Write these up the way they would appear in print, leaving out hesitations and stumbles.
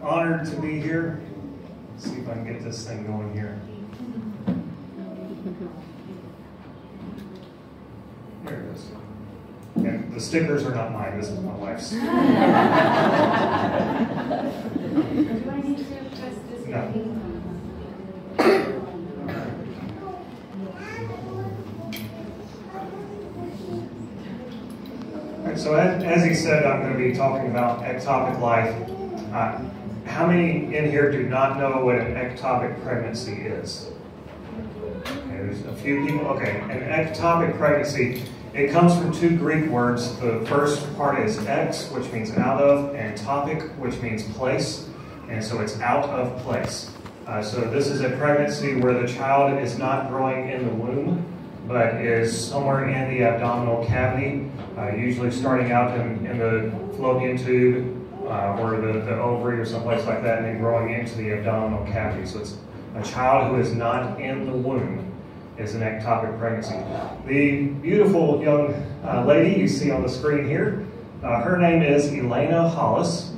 honored to be here. Let's see if I can get this thing going here. There it is. And the stickers are not mine, this is my wife's. Do I need to press this? No. So as he said, I'm going to be talking about ectopic life. How many in here do not know what an ectopic pregnancy is? Okay, there's a few people. Okay, an ectopic pregnancy, it comes from two Greek words. The first part is ex, which means out of, and topic, which means place. And so it's out of place. So this is a pregnancy where the child is not growing in the womb, but is somewhere in the abdominal cavity, usually starting out in the fallopian tube or the ovary or someplace like that, and then growing into the abdominal cavity. So it's a child who is not in the womb is an ectopic pregnancy. The beautiful young lady you see on the screen here, her name is Elena Hollis.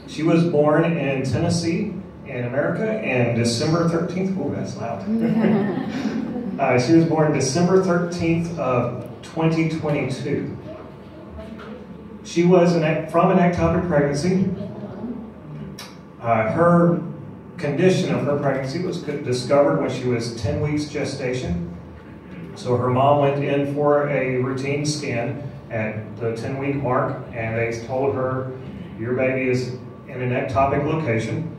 She was born in Tennessee in America on December 13th. Oh, that's loud. She was born December 13th of 2022. She was from an ectopic pregnancy. Her condition of her pregnancy was discovered when she was 10 weeks gestation. So her mom went in for a routine scan at the 10-week mark, and they told her, your baby is in an ectopic location.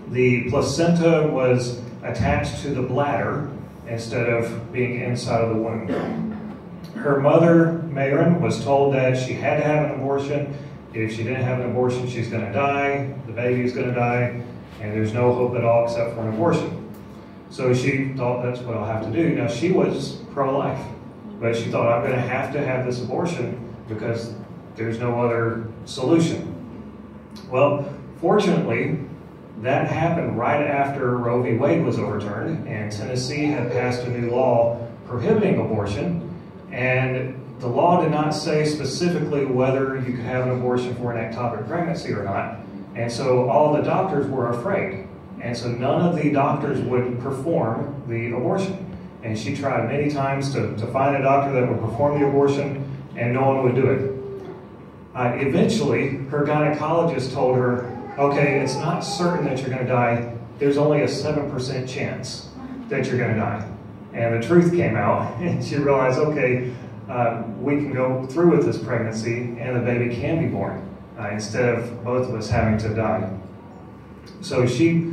The placenta was attached to the bladder instead of being inside of the womb. Her mother, Mayron, was told that she had to have an abortion. If she didn't have an abortion, she's going to die, the baby is going to die, and there's no hope at all except for an abortion. So she thought, that's what I'll have to do. Now, she was pro-life, but she thought, I'm going to have this abortion because there's no other solution. Well, fortunately, that happened right after Roe v. Wade was overturned, and Tennessee had passed a new law prohibiting abortion, and the law did not say specifically whether you could have an abortion for an ectopic pregnancy or not, and so all the doctors were afraid, and so none of the doctors would perform the abortion. And she tried many times to find a doctor that would perform the abortion, and no one would do it. Eventually, her gynecologist told her, okay, it's not certain that you're going to die. There's only a 7% chance that you're going to die. And the truth came out, and she realized, okay, we can go through with this pregnancy, and the baby can be born, instead of both of us having to die. So she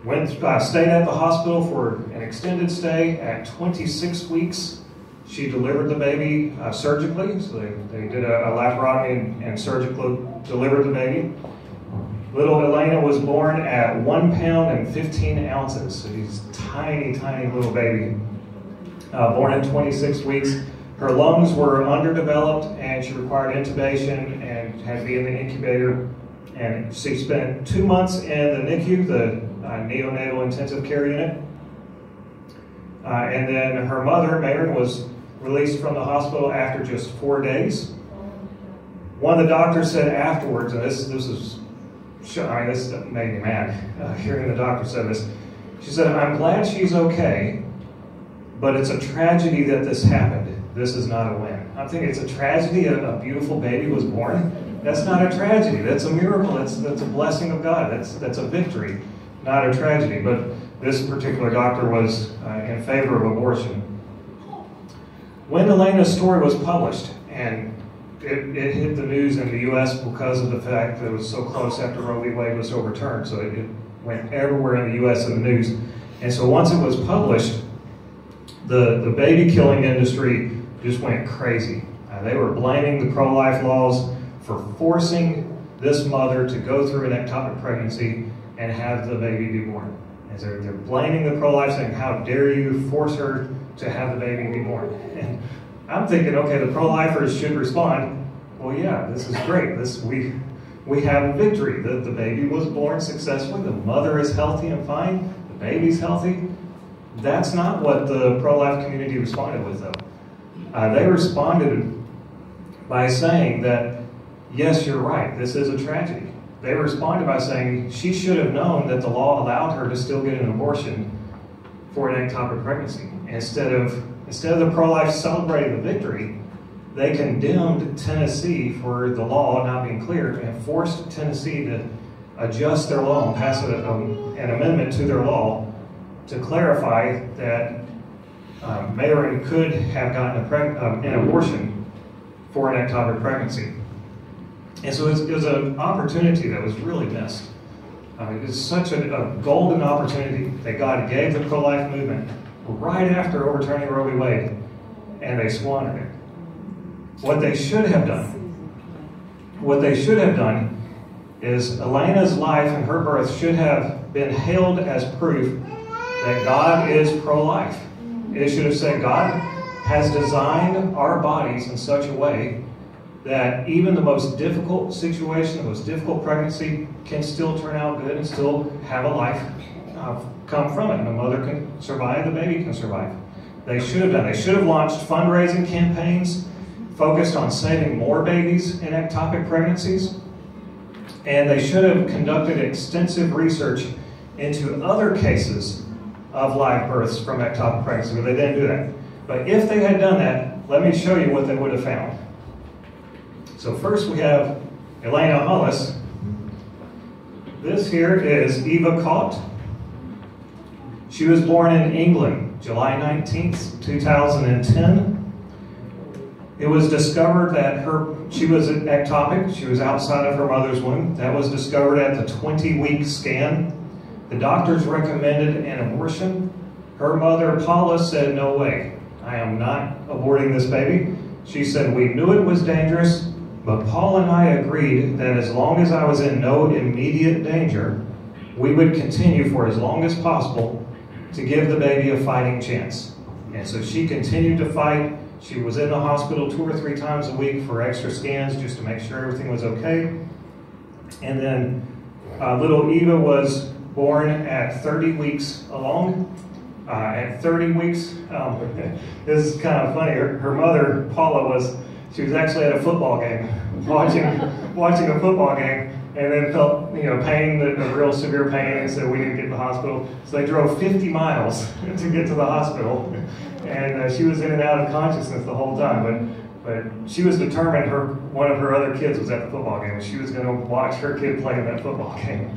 stayed at the hospital for an extended stay. At 26 weeks, she delivered the baby surgically. So they did a laparotomy and surgically delivered the baby. Little Elena was born at 1 pound and 15 ounces. So she's a tiny, tiny little baby. Born at 26 weeks. Her lungs were underdeveloped and she required intubation and had to be in the incubator. And she spent 2 months in the NICU, the neonatal intensive care unit. And then her mother, Mayron, was released from the hospital after just 4 days. One of the doctors said afterwards, and this made me mad, hearing the doctor say this. She said, I'm glad she's okay, but it's a tragedy that this happened. This is not a win. I'm thinking it's a tragedy that a beautiful baby was born. That's not a tragedy. That's a miracle. That's a blessing of God. That's a victory, not a tragedy. But this particular doctor was in favor of abortion. When Elena's story was published, and it hit the news in the U.S. because of the fact that it was so close after Roe v. Wade was overturned, so it went everywhere in the U.S. in the news. And so once it was published, the baby killing industry just went crazy. They were blaming the pro-life laws for forcing this mother to go through an ectopic pregnancy and have the baby be born. And so they're blaming the pro-life, saying, how dare you force her to have the baby be born? And I'm thinking, okay, the pro-lifers should respond, well, yeah, this is great. We have a victory. The baby was born successfully. The mother is healthy and fine. The baby's healthy. That's not what the pro-life community responded with, though. They responded by saying that, yes, you're right, this is a tragedy. they responded by saying she should have known that the law allowed her to still get an abortion for an ectopic pregnancy. Instead of the pro-life celebrating the victory, they condemned Tennessee for the law not being clear and forced Tennessee to adjust their law and pass an amendment to their law to clarify that Mary could have gotten an abortion for an ectopic pregnancy. And so it was an opportunity that was really missed. It was such a golden opportunity that God gave the pro-life movement right after overturning Roe v. Wade, and they squandered it. What they should have done is Elena's life and her birth should have been hailed as proof that God is pro-life. It should have said God has designed our bodies in such a way that even the most difficult situation, the most difficult pregnancy can still turn out good and still have a life come from it. And the mother can survive, the baby can survive. They should have done. They should have launched fundraising campaigns focused on saving more babies in ectopic pregnancies. And they should have conducted extensive research into other cases of live births from ectopic pregnancy, but they didn't do that. But if they had done that, let me show you what they would have found. So first we have Elena Hollis. This here is Eva Cott. She was born in England, July 19th, 2010. It was discovered that she was ectopic. She was outside of her mother's womb. That was discovered at the 20-week scan. The doctors recommended an abortion. Her mother, Paula, said, "No way. I am not aborting this baby." She said, "We knew it was dangerous, but Paul and I agreed that as long as I was in no immediate danger, we would continue for as long as possible to give the baby a fighting chance." And so she continued to fight. She was in the hospital 2 or 3 times a week for extra scans just to make sure everything was okay. And then little Eva was born at 30 weeks along. At 30 weeks, this is kind of funny. Her mother, Paula, she was actually at a football game, watching a football game, and then felt pain, a real severe pain, and said we need to get to the hospital. So they drove 50 miles to get to the hospital, and she was in and out of consciousness the whole time. But she was determined. One of her other kids was at the football game, and she was going to watch her kid play in that football game.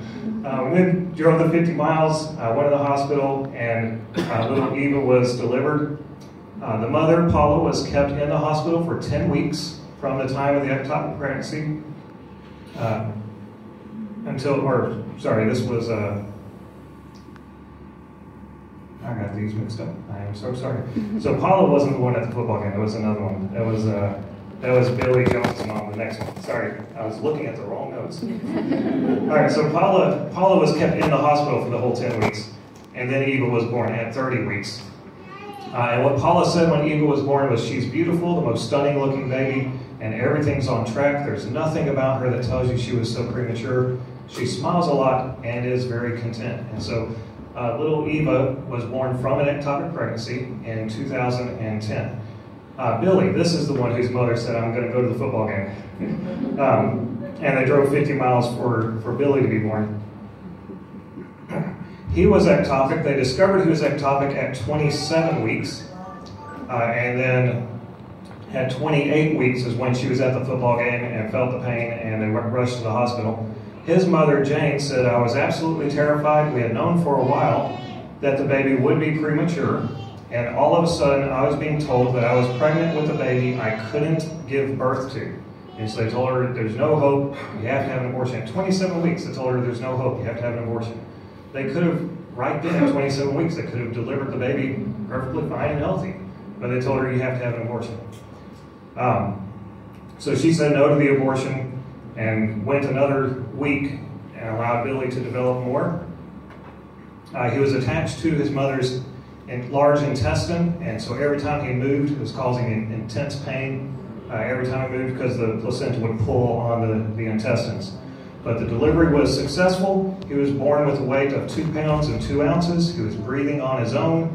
And then drove the 50 miles, went to the hospital, and little Eva was delivered. The mother, Paula, was kept in the hospital for 10 weeks from the time of the ectopic pregnancy this was, I got these mixed up. I am so sorry. So Paula wasn't the one at the football game. There was another one. That was Billy Jones' mom, the next one. Sorry, I was looking at the wrong notes. All right, so Paula was kept in the hospital for the whole 10 weeks, and then Eva was born at 30 weeks. And what Paula said when Eva was born was, "She's beautiful, the most stunning looking baby, and everything's on track. There's nothing about her that tells you she was so premature. She smiles a lot and is very content." And so little Eva was born from an ectopic pregnancy in 2010. Billy, this is the one whose mother said, "I'm going to go to the football game." And they drove 50 miles for Billy to be born. He was ectopic. They discovered he was ectopic at 27 weeks. And then at 28 weeks is when she was at the football game and felt the pain, and they rushed to the hospital. His mother, Jane, said, "I was absolutely terrified. We had known for a while that the baby would be premature, and all of a sudden I was being told that I was pregnant with a baby I couldn't give birth to." And so they told her, "There's no hope. You have to have an abortion." At 27 weeks, they told her, "There's no hope. You have to have an abortion." They could have, right then at 27 weeks, they could have delivered the baby perfectly fine and healthy. But they told her, "You have to have an abortion." So she said no to the abortion and went another week and allowed Billy to develop more. He was attached to his mother's large intestine, and so every time he moved, it was causing intense pain every time he moved because the placenta would pull on the intestines. But the delivery was successful. He was born with a weight of 2 pounds and 2 ounces. He was breathing on his own.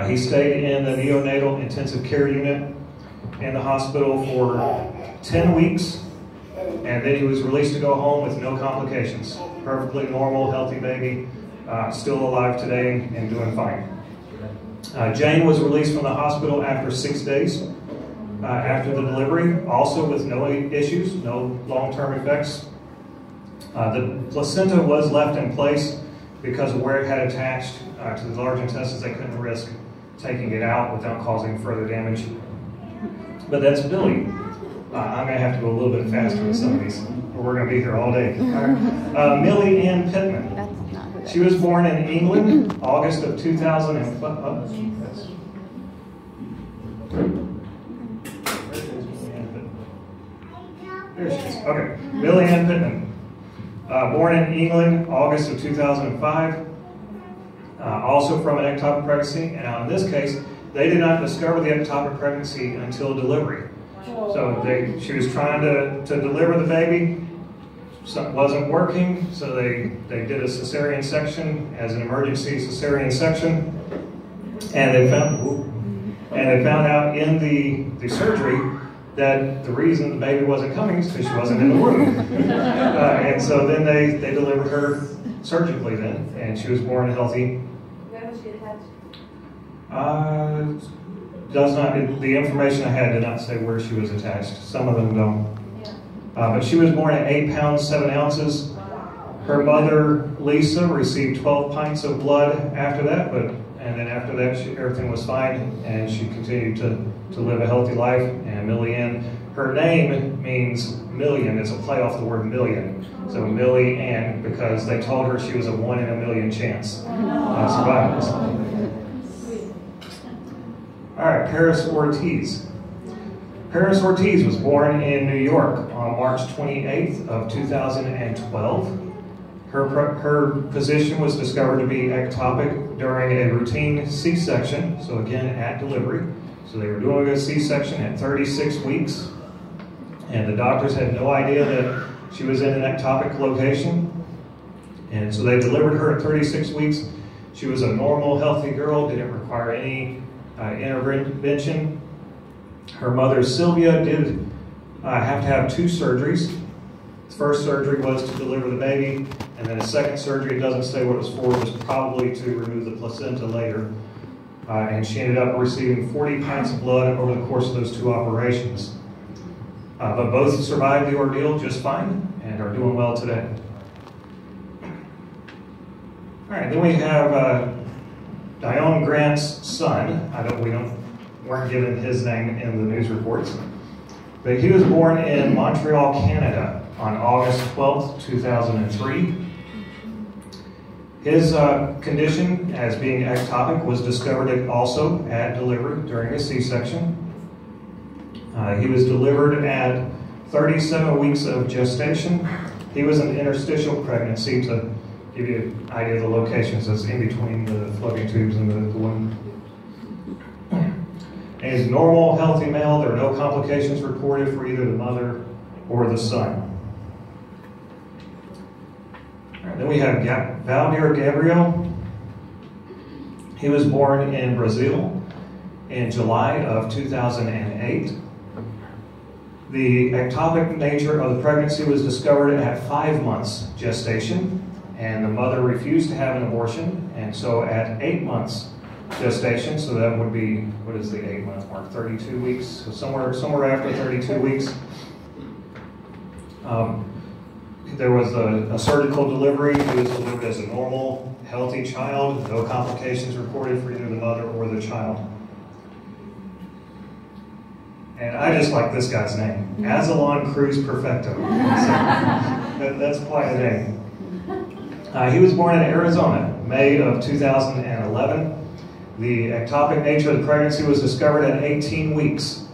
He stayed in the neonatal intensive care unit in the hospital for 10 weeks. and then he was released to go home with no complications. Perfectly normal, healthy baby, still alive today and doing fine. Jane was released from the hospital after 6 days after the delivery, also with no issues, no long-term effects. The placenta was left in place because of where it had attached to the large intestines. They couldn't risk taking it out without causing further damage. But that's Billy. I'm going to have to go a little bit faster with some of these, or we're going to be here all day. Millie Ann Pittman. She was born in England, August of 2005. There she is. Okay, Millie Ann Pittman. Born in England, August of 2005. Also from an ectopic pregnancy. And now in this case, they did not discover the ectopic pregnancy until delivery. So she was trying to deliver the baby. Something wasn't working, so they did a cesarean section as an emergency cesarean section, and they found out in the surgery that the reason the baby wasn't coming is because she wasn't in the womb. And so then they delivered her surgically then, and she was born healthy. Where was she attached? Does not, the information I had did not say where she was attached. Some of them don't. But she was born at 8 pounds, 7 ounces. Her mother, Lisa, received 12 pints of blood after that, and then after that, everything was fine, and she continued to live a healthy life. And Millie Ann, her name means million. It's a play off the word million. So Millie Ann, because they told her she was a 1 in a million chance of survival. All right, Paris Ortiz. Paris Ortiz was born in New York on March 28th of 2012. Her position was discovered to be ectopic during a routine C-section, so again at delivery. So they were doing a C-section at 36 weeks, and the doctors had no idea that she was in an ectopic location. And so they delivered her at 36 weeks. She was a normal, healthy girl, didn't require any intervention. Her mother, Sylvia, did have to have 2 surgeries. The first surgery was to deliver the baby, and then a second surgery, it doesn't say what it was for, was probably to remove the placenta later. And she ended up receiving 40 pints of blood over the course of those 2 operations. But both survived the ordeal just fine and are doing well today. All right, then we have Dione Grant's son. We weren't given his name in the news reports, but he was born in Montreal, Canada on August 12th, 2003. His condition as being ectopic was discovered also at delivery during a C-section. He was delivered at 37 weeks of gestation. He was an interstitial pregnancy, to give you an idea of the locations. That's in between the floating tubes and the womb. And he's a normal, healthy male. There are no complications reported for either the mother or the son. All right, then we have Valdir Gabriel. He was born in Brazil in July of 2008. The ectopic nature of the pregnancy was discovered at 5 months gestation, and the mother refused to have an abortion, and so at 8 months gestation, so that would be, what is the 8-month mark, 32 weeks, so somewhere after 32 weeks, there was a surgical delivery. He was delivered as a normal, healthy child, no complications reported for either the mother or the child. And I just like this guy's name, Azalon Cruz Perfecto. So that's quite a name. He was born in Arizona, May of 2011. The ectopic nature of the pregnancy was discovered at 18 weeks.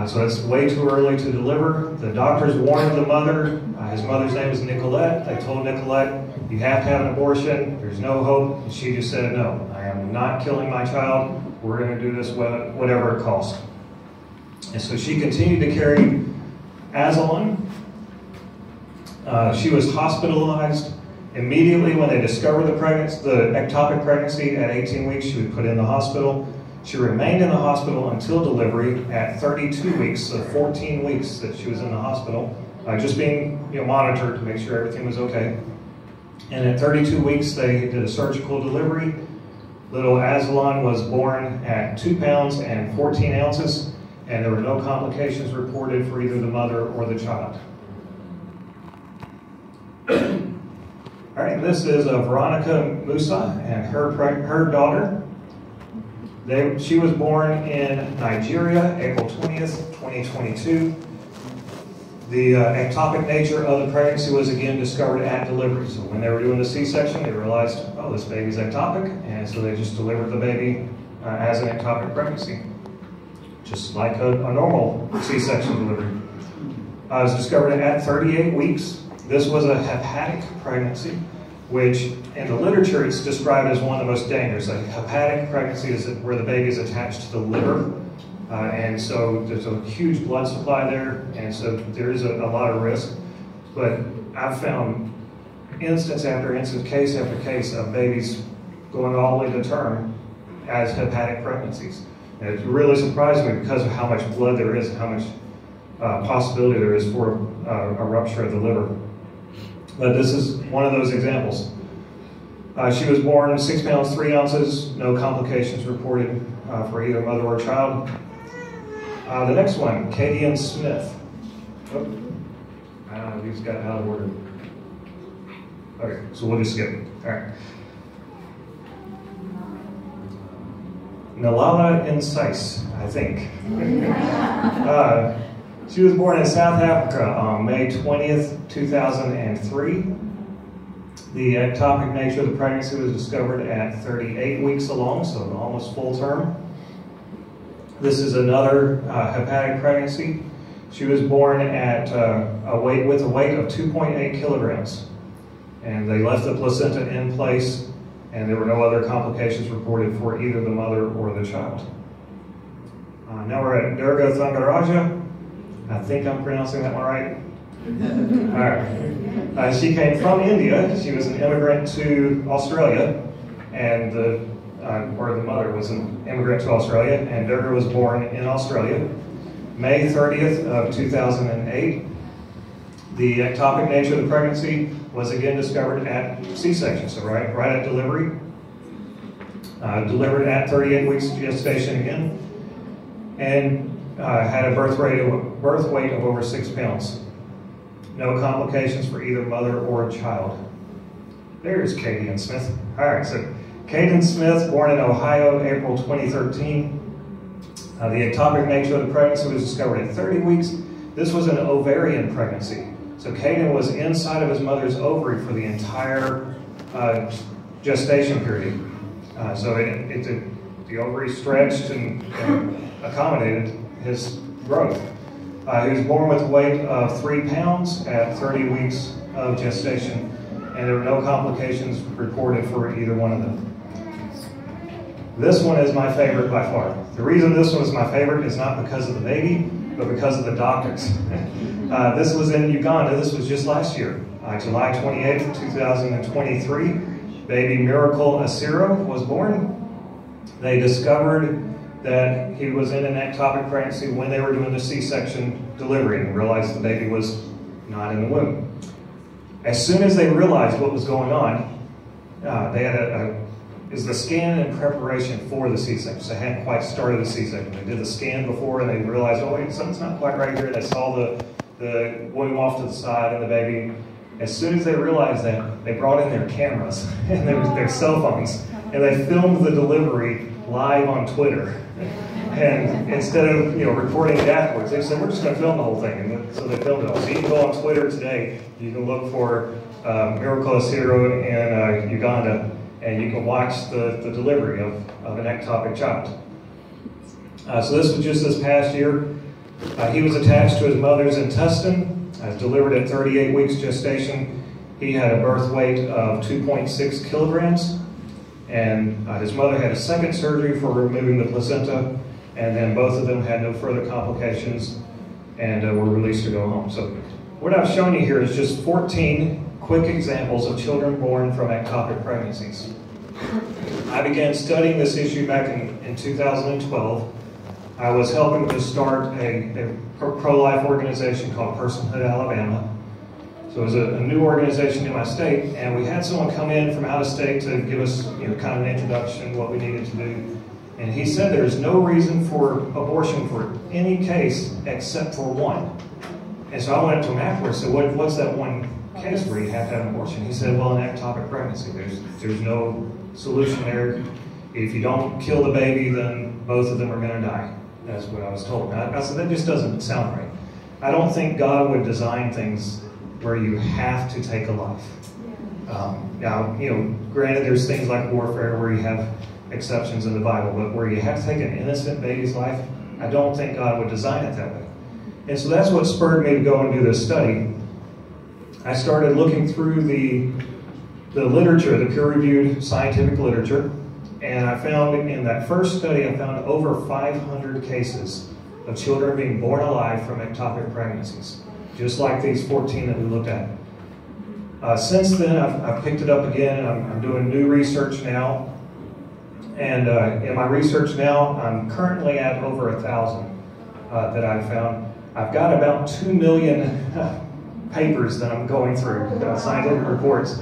So it's way too early to deliver. The doctors warned the mother. His mother's name is Nicolette. They told Nicolette, you have to have an abortion. There's no hope. And she just said, no, I am not killing my child. We're going to do this whatever it costs. And so she continued to carry Azalon. She was hospitalized. Immediately when they discovered the ectopic pregnancy at 18 weeks, she was put in the hospital. She remained in the hospital until delivery at 32 weeks, so 14 weeks that she was in the hospital. just being monitored to make sure everything was okay. And at 32 weeks, they did a surgical delivery. Little Aslan was born at 2 pounds and 14 ounces, and there were no complications reported for either the mother or the child. All right, this is Veronica Musa and her daughter. She was born in Nigeria, April 20th, 2022. The ectopic nature of the pregnancy was again discovered at delivery. So when they were doing the C-section, they realized, oh, this baby's ectopic, and so they just delivered the baby as an ectopic pregnancy, just like a normal C-section delivery. It was discovered at 38 weeks. This was a hepatic pregnancy, which in the literature it's described as one of the most dangerous. A hepatic pregnancy is where the baby is attached to the liver. And so there's a huge blood supply there, and so there is a lot of risk. But I've found instance after instance, case after case of babies going all the way to term as hepatic pregnancies. And it really surprised me because of how much blood there is and how much possibility there is for a rupture of the liver. But this is one of those examples. She was born 6 pounds, 3 ounces, no complications reported for either mother or child. The next one, Katie Smith. Oh, these got out of order. Okay, so we'll just skip it. All right. Nalala Nsais, I think. She was born in South Africa on May 20th, 2003. The ectopic nature of the pregnancy was discovered at 38 weeks along, so almost full term. This is another hepatic pregnancy. She was born at with a weight of 2.8 kilograms. And they left the placenta in place, and there were no other complications reported for either the mother or the child. Now we're at Durga Thangaraja. I think I'm pronouncing that one right. All right. She came from India. She was an immigrant to Australia, and the mother was an immigrant to Australia, and Durga was born in Australia, May 30th of 2008. The ectopic nature of the pregnancy was again discovered at C-section, so right at delivery. Delivered at 38 weeks gestation again, and had a birth weight of over 6 pounds. No complications for either mother or child. There's Katie Smith. All right, so Katie Smith, born in Ohio, April 2013. The ectopic nature of the pregnancy was discovered at 30 weeks. This was an ovarian pregnancy. So Caden was inside of his mother's ovary for the entire gestation period. So the ovary stretched and accommodated his growth. He was born with a weight of 3 pounds at 30 weeks of gestation, and there were no complications reported for either one of them. This one is my favorite by far. The reason this one is my favorite is not because of the baby, but because of the doctors. This was in Uganda. This was just last year, July 28th, 2023. Baby Miracle Asiro was born. They discovered that he was in an ectopic pregnancy when they were doing the C-section delivery and realized the baby was not in the womb. As soon as they realized what was going on, they had the scan in preparation for the C-section. So they hadn't quite started the C-section. They did the scan before and they realized, oh wait, something's not quite right here. They saw the womb off to the side and the baby. As soon as they realized that, they brought in their cameras and their cell phones, and they filmed the delivery live on Twitter. And instead of reporting it afterwards, they said, we're just going to film the whole thing. And so they filmed it all. So you can go on Twitter today, you can look for Miracle Asiro in Uganda, and you can watch the delivery of an ectopic child. So this was just this past year. He was attached to his mother's intestine, delivered at 38 weeks gestation. He had a birth weight of 2.6 kilograms. And his mother had a second surgery for removing the placenta, and then both of them had no further complications and were released to go home. So what I've shown you here is just 14 quick examples of children born from ectopic pregnancies. I began studying this issue back in 2012. I was helping to start a pro-life organization called Personhood Alabama. So it was a new organization in my state, and we had someone come in from out of state to give us, kind of an introduction, what we needed to do. And he said there's no reason for abortion for any case except for one. And so I went up to him afterwards and said, what's that one case where you have to have an abortion? He said, well, an ectopic pregnancy. There's no solution there. If you don't kill the baby, then both of them are going to die. That's what I was told. I said, that just doesn't sound right. I don't think God would design things where you have to take a life. Now, granted, there's things like warfare where you have exceptions in the Bible, but where you have to take an innocent baby's life, I don't think God would design it that way. And so that's what spurred me to go and do this study. I started looking through the literature, the peer-reviewed scientific literature, and I found in that first study, I found over 500 cases of children being born alive from ectopic pregnancies, just like these 14 that we looked at. Since then, I've picked it up again, and I'm doing new research now. And in my research now, I'm currently at over 1,000 that I've found. I've got about 2 million papers that I'm going through, scientific reports.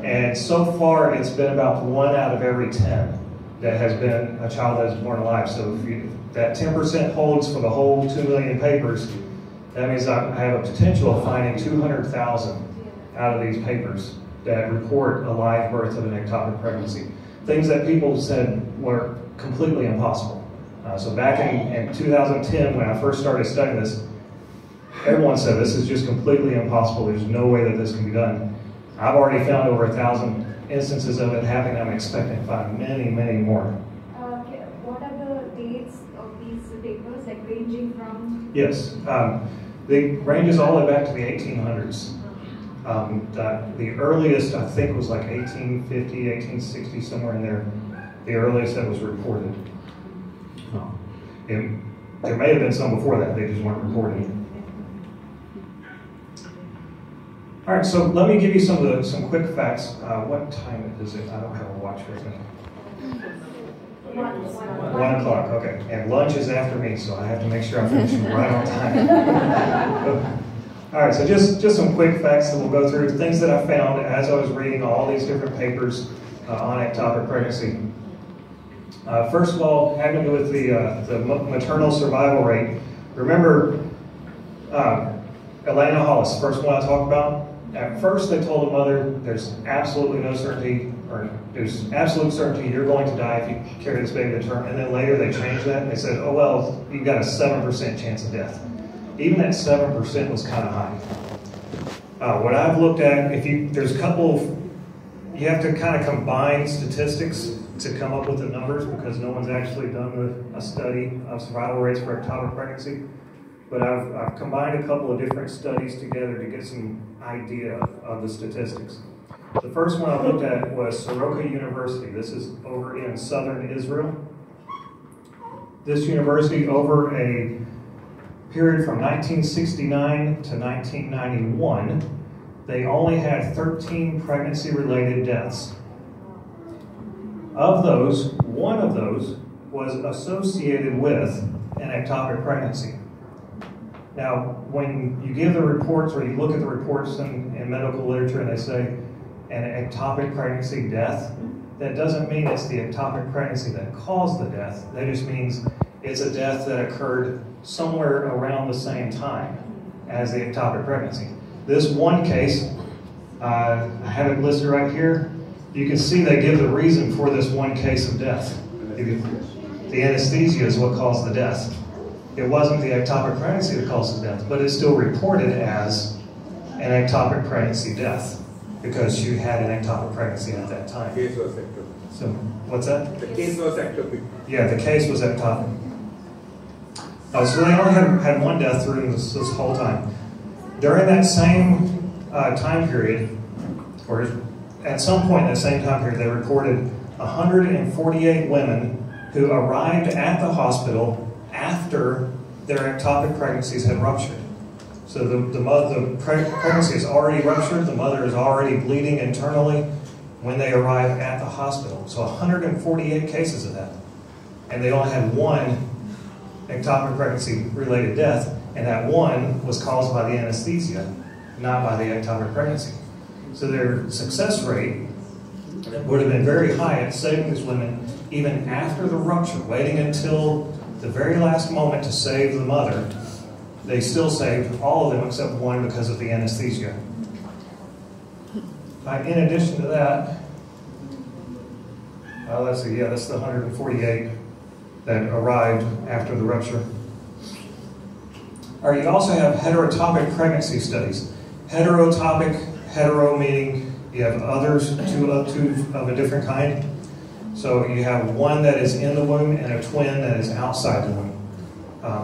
And so far, it's been about 1 out of every 10 that has been a child that is born alive. So if that 10% holds for the whole 2 million papers, that means I have a potential of finding 200,000 out of these papers that report a live birth of an ectopic pregnancy. Things that people said were completely impossible. So back in 2010, when I first started studying this, everyone said this is just completely impossible. There's no way that this can be done. I've already found over 1,000 instances of it happening. I'm expecting to find many, many more. What are the dates of these papers, like ranging from? Yes, it ranges all the way back to the 1800s. The earliest, I think, was like 1850, 1860, somewhere in there. The earliest that was reported. There may have been some before that, they just weren't reported. All right, so let me give you some quick facts. What time is it? I don't have a watch with me. 1 o'clock, okay. And lunch is after me, so I have to make sure I finish right on time. All right, so just some quick facts that we'll go through. Things that I found as I was reading all these different papers on ectopic pregnancy. First of all, having to do with the maternal survival rate. Remember, Elena Hollis, first one I talked about. At first, they told the mother, there's absolutely no certainty, or there's absolute certainty you're going to die if you carry this baby to term. And then later they changed that and they said, oh well, you've got a 7% chance of death. Even that 7% was kind of high. What I've looked at, there's a couple of, you have to kind of combine statistics to come up with the numbers because no one's actually done a study of survival rates for ectopic pregnancy. But I've combined a couple of different studies together to get some idea of the statistics. The first one I looked at was Soroka University. This is over in southern Israel. This university, over a period from 1969 to 1991, they only had 13 pregnancy-related deaths. Of those, one of those was associated with an ectopic pregnancy. Now, when you give the reports or you look at the reports in medical literature and they say an ectopic pregnancy death, that doesn't mean it's the ectopic pregnancy that caused the death. That just means it's a death that occurred somewhere around the same time as the ectopic pregnancy. This one case, I have it listed right here. You can see they give the reason for this one case of death. The anesthesia is what caused the death. It wasn't the ectopic pregnancy that caused the death, but it's still reported as an ectopic pregnancy death because she had an ectopic pregnancy at that time. The case was ectopic. So, what's that? The case was ectopic. Yeah, the case was ectopic. So they only had one death through this whole time. During that same time period, or at some point in that same time period, they reported 148 women who arrived at the hospital after their ectopic pregnancies had ruptured. So the pregnancy is already ruptured, the mother is already bleeding internally when they arrive at the hospital. So 148 cases of that. And they only had one ectopic pregnancy-related death, and that one was caused by the anesthesia, not by the ectopic pregnancy. So their success rate would have been very high at saving these women even after the rupture, waiting until the very last moment to save the mother. They still saved all of them except one because of the anesthesia. In addition to that, let's see, yeah, that's the 148 that arrived after the rupture. All right, you also have heterotopic pregnancy studies. Hetero meaning you have others, two of a different kind. So you have one that is in the womb and a twin that is outside the womb.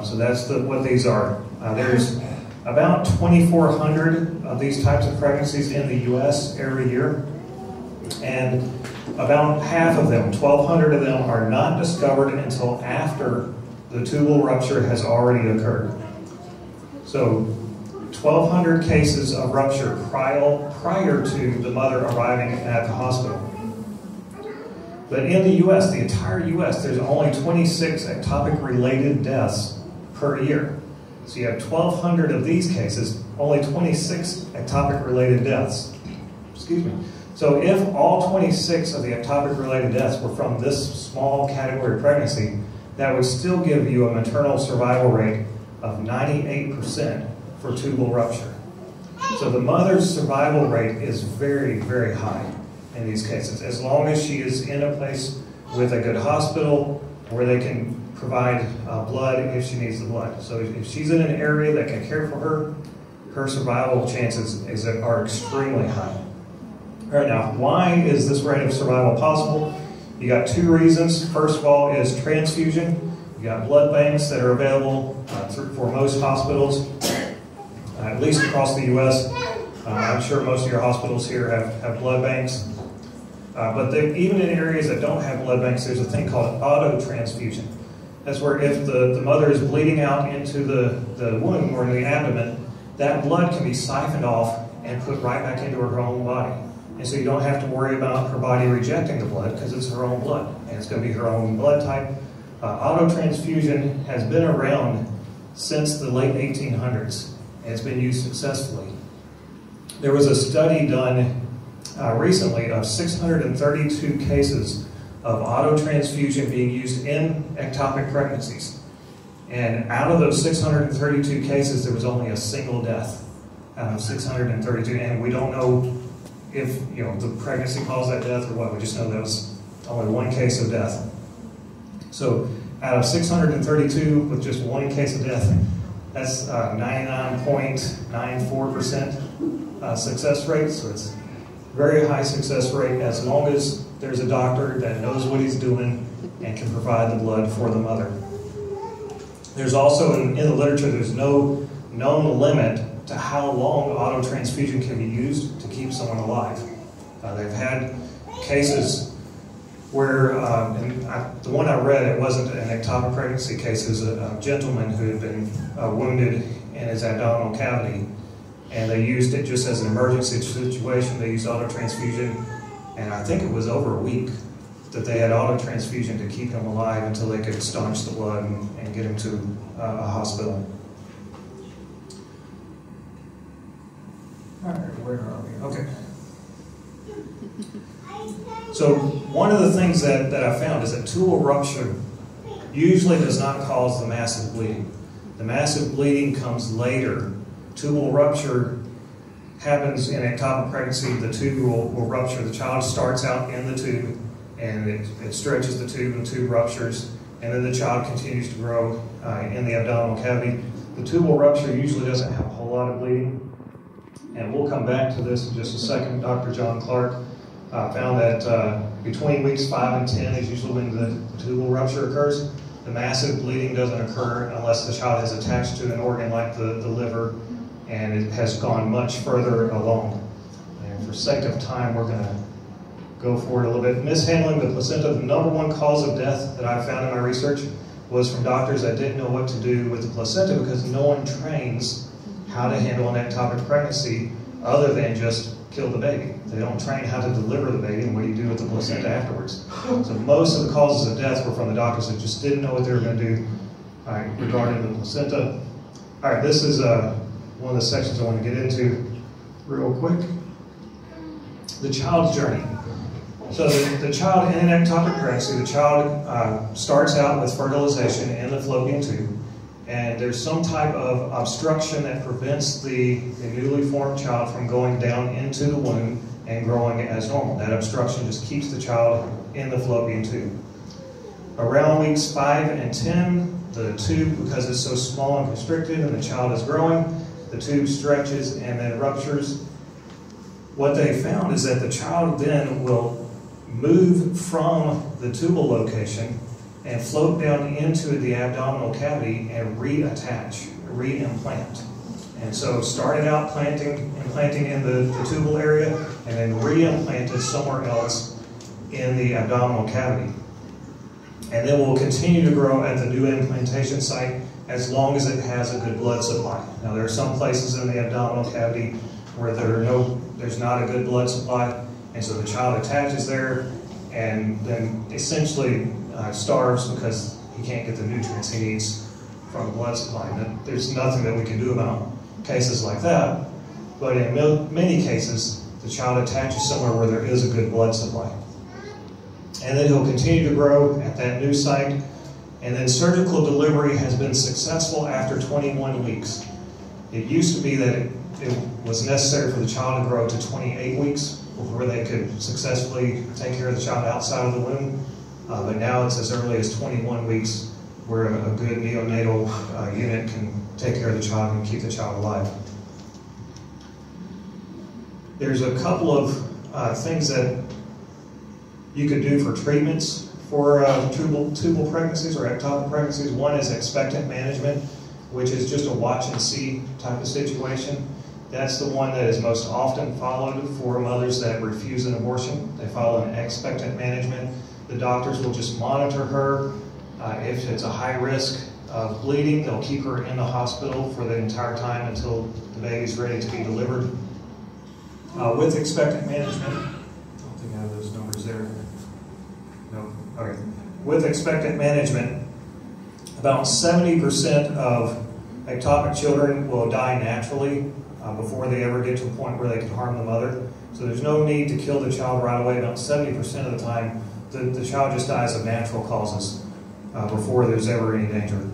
So that's what these are. There's about 2,400 of these types of pregnancies in the U.S. every year. And about half of them, 1,200 of them, are not discovered until after the tubal rupture has already occurred. So 1,200 cases of rupture prior to the mother arriving at the hospital. But in the U.S., the entire U.S., there's only 26 ectopic-related deaths per year. So you have 1,200 of these cases, only 26 ectopic-related deaths. Excuse me. So if all 26 of the ectopic-related deaths were from this small category pregnancy, that would still give you a maternal survival rate of 98% for tubal rupture. So the mother's survival rate is very, very high in these cases, as long as she is in a place with a good hospital where they can provide blood if she needs the blood. So if she's in an area that can care for her, her survival chances are extremely high. All right, now, why is this rate of survival possible? You got two reasons. First of all is transfusion. You got blood banks that are available for most hospitals, at least across the U.S. I'm sure most of your hospitals here have blood banks. But even in areas that don't have blood banks, there's a thing called auto-transfusion. That's where if the mother is bleeding out into the womb or in the abdomen, that blood can be siphoned off and put right back into her own body. And so you don't have to worry about her body rejecting the blood because it's her own blood, and it's going to be her own blood type. Auto-transfusion has been around since the late 1800s, and it's been used successfully. There was a study done recently of 632 cases of auto-transfusion being used in ectopic pregnancies. And out of those 632 cases, there was only a single death out of 632. And we don't know if the pregnancy caused that death or what. We just know that was only one case of death. So out of 632 with just one case of death, that's 99.94% success rate. So it's very high success rate as long as there's a doctor that knows what he's doing and can provide the blood for the mother. There's also, in the literature, there's no known limit to how long auto-transfusion can be used to keep someone alive. They've had cases where, the one I read, it wasn't an ectopic pregnancy case, it was a gentleman who had been wounded in his abdominal cavity, and they used it just as an emergency situation. They used auto-transfusion, and I think it was over a week that they had auto-transfusion to keep him alive until they could staunch the blood and get him to a hospital. All right, where are we? Okay. So one of the things that I found is that tubal rupture usually does not cause the massive bleeding. The massive bleeding comes later. Tubal rupture happens in ectopic pregnancy. The tube will rupture. The child starts out in the tube, and it stretches the tube, and the tube ruptures, and then the child continues to grow in the abdominal cavity. The tubal rupture usually doesn't have a whole lot of bleeding, and we'll come back to this in just a second. Dr. John Clark found that between weeks 5 and 10 is usually when the tubal rupture occurs. The massive bleeding doesn't occur unless the child is attached to an organ like the liver, and it has gone much further along. And for sake of time, we're going to go forward a little bit. Mishandling the placenta, the number one cause of death that I found in my research was from doctors that didn't know what to do with the placenta because no one trains how to handle an ectopic pregnancy other than just kill the baby. They don't train how to deliver the baby and what do you do with the placenta afterwards. So most of the causes of death were from the doctors that just didn't know what they were going to do All right, regarding the placenta. All right, this is one of the sections I want to get into real quick. The child's journey. So the child in an ectopic pregnancy, the child starts out with fertilization in the fallopian tube, and there's some type of obstruction that prevents the newly formed child from going down into the womb and growing as normal. That obstruction just keeps the child in the fallopian tube. Around weeks 5 and 10, the tube, because it's so small and constricted and the child is growing, the tube stretches and then ruptures. What they found is that the child then will move from the tubal location and float down into the abdominal cavity and reattach, reimplant. And so started out implanting in the tubal area and then reimplanted somewhere else in the abdominal cavity. And then will continue to grow at the new implantation site as long as it has a good blood supply. Now there are some places in the abdominal cavity where there's not a good blood supply, and so the child attaches there and then essentially starves because he can't get the nutrients he needs from the blood supply. And there's nothing that we can do about cases like that, but in many cases, the child attaches somewhere where there is a good blood supply. And then he'll continue to grow at that new site, and then surgical delivery has been successful after 21 weeks. It used to be that it was necessary for the child to grow to 28 weeks before they could successfully take care of the child outside of the womb, but now it's as early as 21 weeks where a good neonatal unit can take care of the child and keep the child alive. There's a couple of things that you could do for treatments for tubal pregnancies or ectopic pregnancies. One is expectant management, which is just a watch and see type of situation. That's the one that is most often followed for mothers that refuse an abortion. They follow an expectant management. The doctors will just monitor her. If it's a high risk of bleeding, they'll keep her in the hospital for the entire time until the baby's ready to be delivered. With expectant management, I don't think I have those numbers there. No. Okay. With expectant management, about 70% of ectopic children will die naturally before they ever get to a point where they can harm the mother. So there's no need to kill the child right away. About 70% of the time, the child just dies of natural causes before there's ever any danger.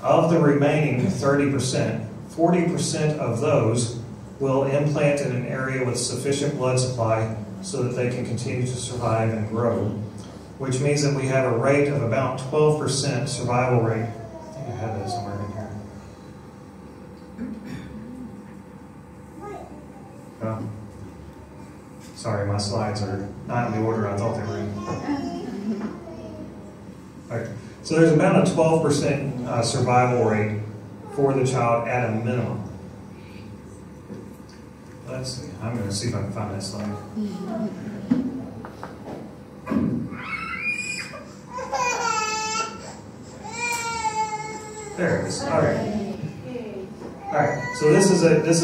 Of the remaining 30%, 40% of those will implant in an area with sufficient blood supply so that they can continue to survive and grow, which means that we have a rate of about 12% survival rate. I think I have that somewhere in here. Oh. Sorry, my slides are not in the order I thought they were in. All right. So there's about a 12% survival rate for the child at a minimum. Let's see. I'm going to see if I can find that slide. There it is. All right. All right. So this is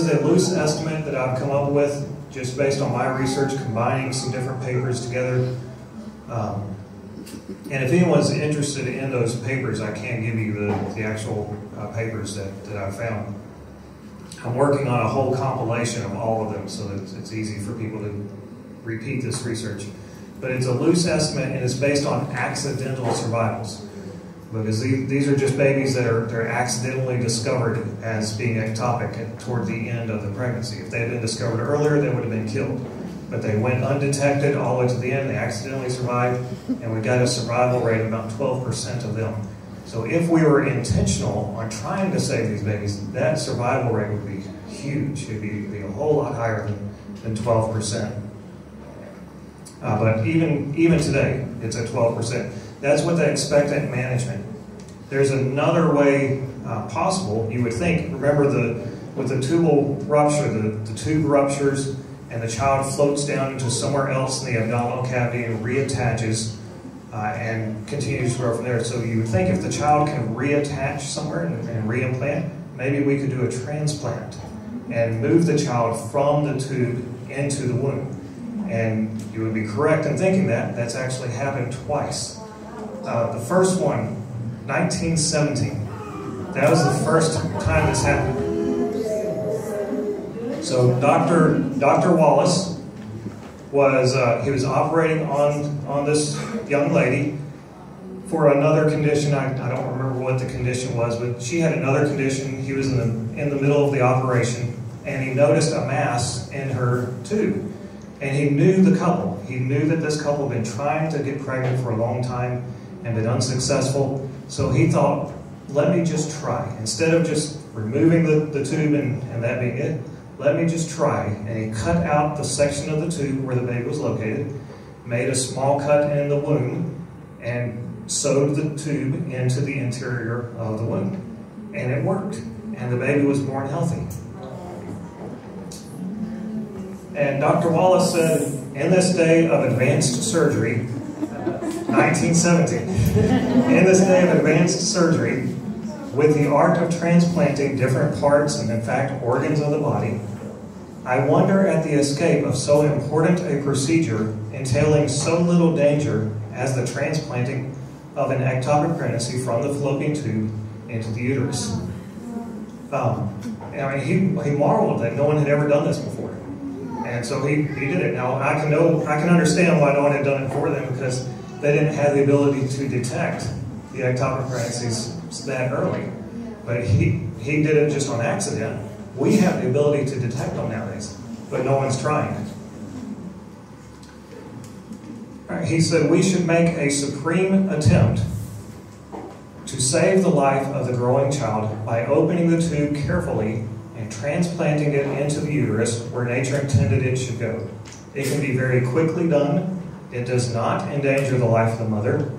a loose estimate that I've come up with just based on my research, combining some different papers together. And if anyone's interested in those papers, I can give you the actual papers that I found. I'm working on a whole compilation of all of them so that it's easy for people to repeat this research. But it's a loose estimate, and it's based on accidental survivals. Because these are just babies that they're accidentally discovered as being ectopic toward the end of the pregnancy. If they had been discovered earlier, they would have been killed. But they went undetected all the way to the end, they accidentally survived, and we got a survival rate of about 12% of them. So if we were intentional on trying to save these babies, that survival rate would be huge. It would be a whole lot higher than 12%. But even today, it's at 12%. That's with the expectant management. There's another way possible, you would think. Remember, with the tubal rupture, the tube ruptures and the child floats down into somewhere else in the abdominal cavity and reattaches and continues to grow from there. So you would think if the child can reattach somewhere and reimplant, maybe we could do a transplant and move the child from the tube into the womb. And you would be correct in thinking that. That's actually happened twice. The first one, 1917. That was the first time this happened. So Dr. Wallace was he was operating on this young lady for another condition. I don't remember what the condition was, but she had another condition. He was in the middle of the operation, and he noticed a mass in her tube. And he knew the couple. He knew that this couple had been trying to get pregnant for a long time and been unsuccessful. So he thought, let me just try. Instead of just removing the tube and that being it, let me just try. And he cut out the section of the tube where the baby was located, made a small cut in the womb, and sewed the tube into the interior of the womb. And it worked. And the baby was born healthy. And Dr. Wallace said, in this day of advanced surgery, 1917, in this day of advanced surgery, with the art of transplanting different parts and in fact organs of the body, I wonder at the escape of so important a procedure entailing so little danger as the transplanting of an ectopic pregnancy from the fallopian tube into the uterus. He marveled that no one had ever done this before. And so he did it. Now, I can understand why no one had done it before them, because they didn't have the ability to detect the ectopic pregnancies that early. But he did it just on accident. We have the ability to detect them nowadays, but no one's trying it. All right, he said, we should make a supreme attempt to save the life of the growing child by opening the tube carefully and transplanting it into the uterus where nature intended it should go. It can be very quickly done. It does not endanger the life of the mother,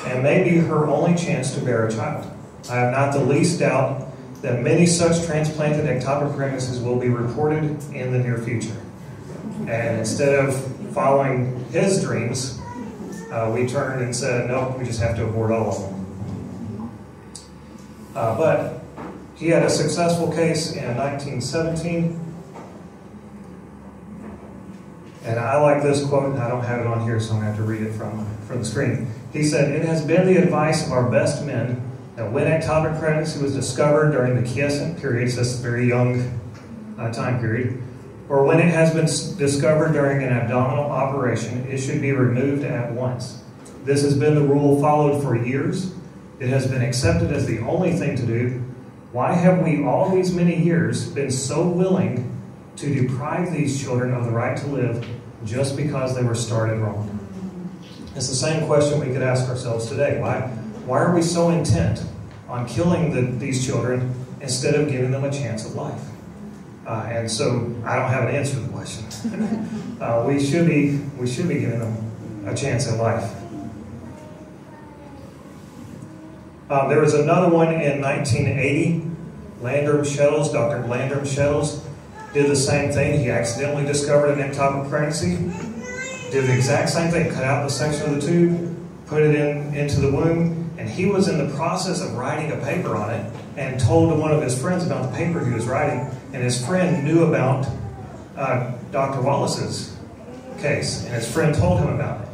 and may be her only chance to bear a child. I have not the least doubt that many such transplanted ectopic pregnancies will be reported in the near future. And instead of following his dreams, we turned and said, no, we just have to abort all of them. But he had a successful case in 1917. And I like this quote, and I don't have it on here, so I'm going to have to read it from the screen. He said, it has been the advice of our best men that when ectopic pregnancy was discovered during the quiescent period, so that's a very young time period, or when it has been discovered during an abdominal operation, it should be removed at once. This has been the rule followed for years. It has been accepted as the only thing to do. Why have we all these many years been so willing to deprive these children of the right to live just because they were started wrong? It's the same question we could ask ourselves today. Why are we so intent on killing these children instead of giving them a chance of life? And so I don't have an answer to the question. We should be giving them a chance at life. There was another one in 1980. Dr. Landrum Shettles did the same thing. He accidentally discovered an ectopic pregnancy. Did the exact same thing. Cut out the section of the tube, put it into the womb, and he was in the process of writing a paper on it and told one of his friends about the paper he was writing, and his friend knew about Dr. Wallace's case, and his friend told him about it.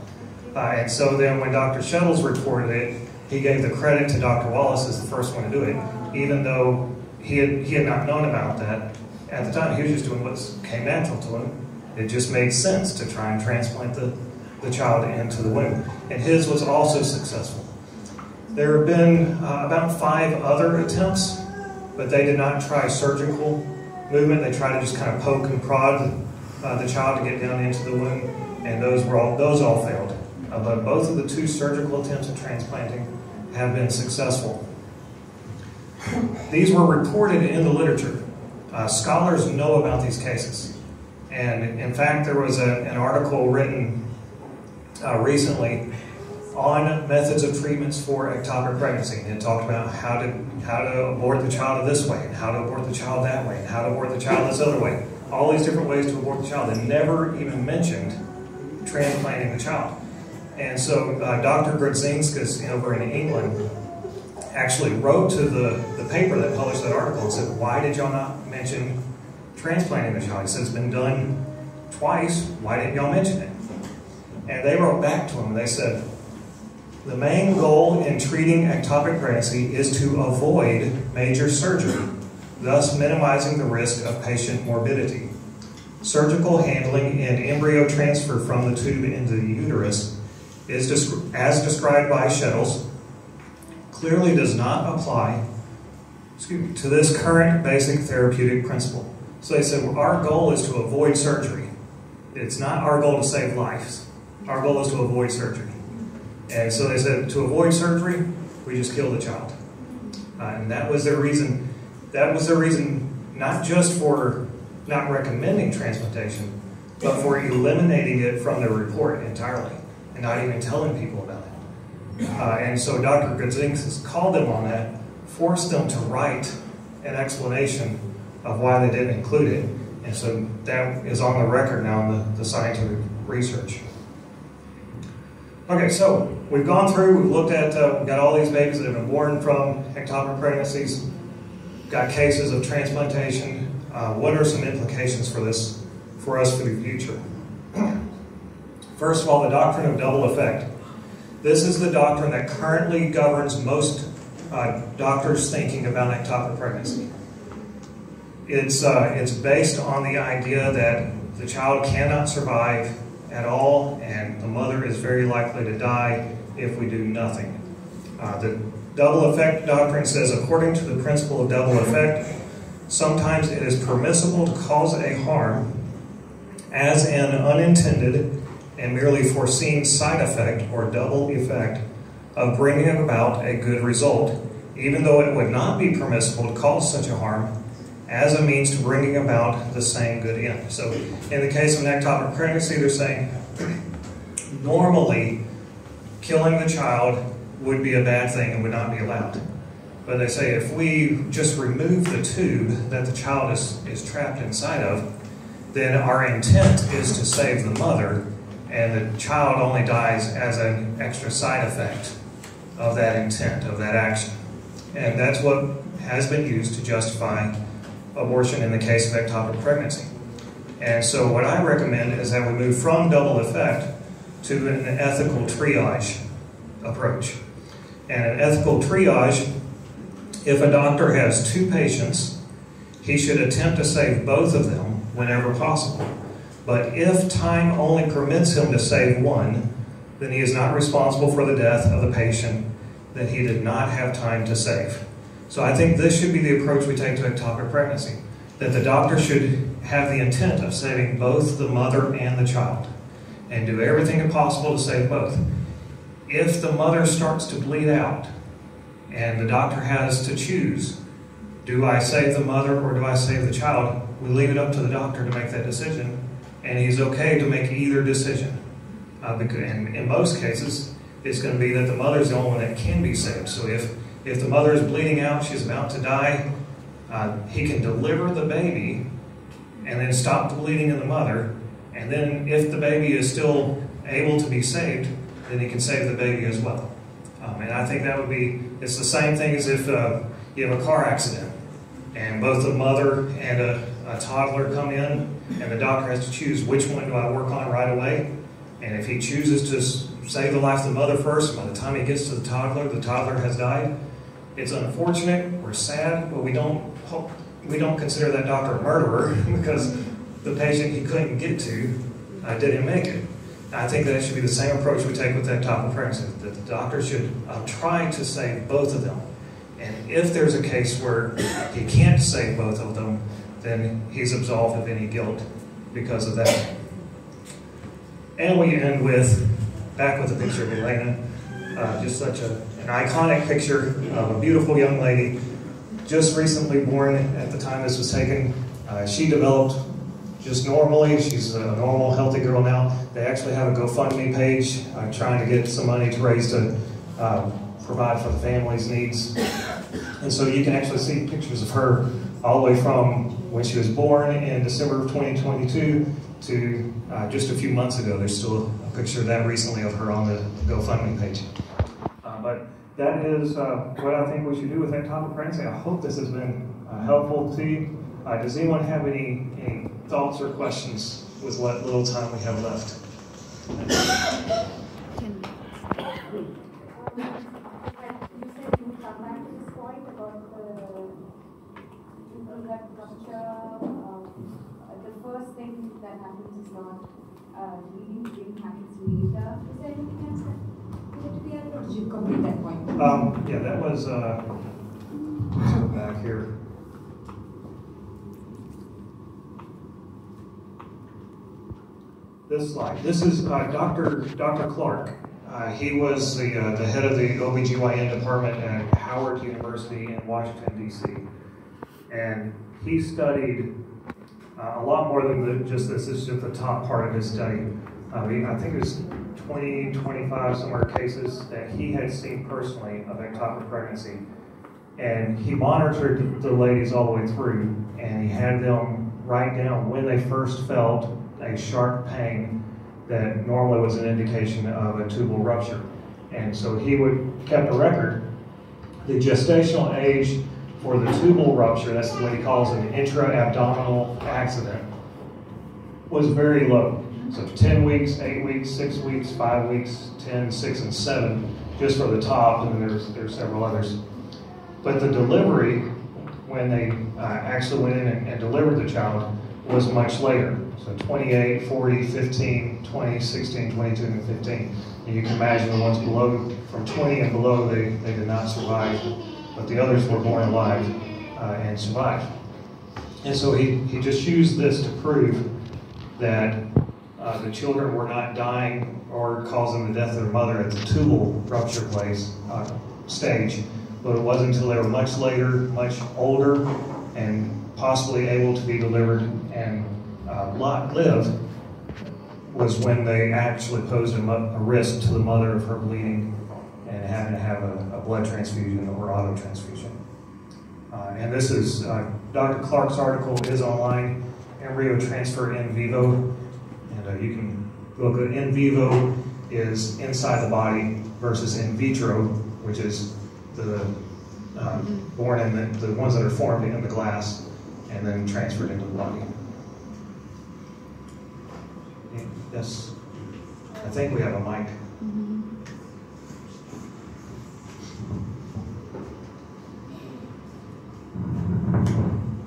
And so then when Dr. Shettles reported it, he gave the credit to Dr. Wallace as the first one to do it, even though he had not known about that at the time. He was just doing what came natural to him. It just made sense to try and transplant the child into the womb. And his was also successful. There have been about 5 other attempts, but they did not try surgical movement. They tried to just kind of poke and prod the child to get down into the womb, and those all failed. But both of the 2 surgical attempts at transplanting have been successful. These were reported in the literature. Scholars know about these cases. And in fact, there was an article written recently on methods of treatments for ectopic pregnancy. And it talked about how to abort the child this way, and how to abort the child that way, and how to abort the child this other way. All these different ways to abort the child. They never even mentioned transplanting the child. And so Dr. Grudzinskis over in England actually wrote to the paper that published that article and said, why did y'all not mention transplanting the child? He said, it's been done twice. Why didn't y'all mention it? And they wrote back to him and they said, The main goal in treating ectopic pregnancy is to avoid major surgery, thus minimizing the risk of patient morbidity. Surgical handling and embryo transfer from the tube into the uterus, as described by Shettles, clearly does not apply to this current basic therapeutic principle. So they said, well, our goal is to avoid surgery. It's not our goal to save lives. Our goal is to avoid surgery. And so they said, to avoid surgery, we just kill the child. And that was their reason. That was their reason not just for not recommending transplantation, but for eliminating it from the report entirely and not even telling people about it. And so Dr. Gudzinskis called them on that, forced them to write an explanation of why they didn't include it. And so that is on the record now in the scientific research. Okay, so we've gone through, we've looked at, we've got all these babies that have been born from ectopic pregnancies, got cases of transplantation. What are some implications for this, for us for the future? First of all, the doctrine of double effect. This is the doctrine that currently governs most doctors' thinking about ectopic pregnancy. It's based on the idea that the child cannot survive at all, and the mother is very likely to die if we do nothing. The double effect doctrine says, according to the principle of double effect, sometimes it is permissible to cause a harm as an unintended and merely foreseen side effect or double effect of bringing about a good result, even though it would not be permissible to cause such a harm as a means to bringing about the same good end. So in the case of an ectopic pregnancy, they're saying normally killing the child would be a bad thing and would not be allowed. But they say if we just remove the tube that the child is trapped inside of, then our intent is to save the mother, and the child only dies as an extra side effect of that intent, of that action. And that's what has been used to justify abortion in the case of ectopic pregnancy. And so what I recommend is that we move from double effect to an ethical triage approach. And an ethical triage, if a doctor has two patients, he should attempt to save both of them whenever possible. But if time only permits him to save one, then he is not responsible for the death of the patient that he did not have time to save. So I think this should be the approach we take to ectopic pregnancy, that the doctor should have the intent of saving both the mother and the child and do everything possible to save both. If the mother starts to bleed out and the doctor has to choose, do I save the mother or do I save the child? We leave it up to the doctor to make that decision, and he's okay to make either decision. And in most cases, it's going to be that the mother's the only one that can be saved. So if the mother is bleeding out, she's about to die, he can deliver the baby and then stop the bleeding in the mother. And then if the baby is still able to be saved, then he can save the baby as well. And I think that would be, it's the same thing as if you have a car accident and both the mother and a toddler come in and the doctor has to choose which one do I work on right away. And if he chooses to save the life of the mother first, by the time he gets to the toddler has died. It's unfortunate, we're sad, but we don't consider that doctor a murderer because the patient he couldn't get to didn't make it. I think that should be the same approach we take with ectopic pregnancy, that the doctor should try to save both of them. And if there's a case where he can't save both of them, then he's absolved of any guilt because of that. And we end with, back with a picture of Elena, just such an iconic picture of a beautiful young lady, just recently born at the time this was taken. She developed just normally. She's a normal, healthy girl now. They actually have a GoFundMe page trying to get some money to raise to provide for the family's needs. And so you can actually see pictures of her all the way from when she was born in December of 2022 to just a few months ago. There's still a picture of that recently of her on the GoFundMe page. But that is what I think we should do with ectopic pregnancy. I hope this has been helpful to you. Does anyone have any thoughts or questions with what little time we have left? You said you would come back to this point about the gut rupture. The first thing that happens is not bleeding. Bleeding happens later. Is there anything else that you have to be added, or did you complete that point? Yeah, that was let's go back here. This slide. This is Dr. Clark. He was the head of the OBGYN department at Howard University in Washington, D.C. And he studied a lot more than just this. This is just the top part of his study. I think it was 20, 25 somewhere cases that he had seen personally of ectopic pregnancy. And he monitored the ladies all the way through, and he had them write down when they first felt a sharp pain that normally was an indication of a tubal rupture. And so he kept a record. The gestational age for the tubal rupture, that's what he calls an intra-abdominal accident, was very low. So 10 weeks, 8 weeks, 6 weeks, 5 weeks, 10, 6, and 7, just for the top, and then there's several others. But the delivery, when they actually went in and delivered the child, was much later. So 28, 40, 15, 20, 16, 22, and 15. And you can imagine the ones below, from 20 and below, they did not survive, but the others were born alive and survived. And so he just used this to prove that the children were not dying or causing the death of their mother at the tubal rupture stage, but it wasn't until they were much later, much older, and possibly able to be delivered and live, was when they actually posed a risk to the mother of her bleeding and having to have a blood transfusion or auto transfusion. And this is Dr. Clark's article is online, embryo transfer in vivo, and you can look at in vivo is inside the body versus in vitro, which is the born in the ones that are formed in the glass and then transferred into the body. Yes, I think we have a mic.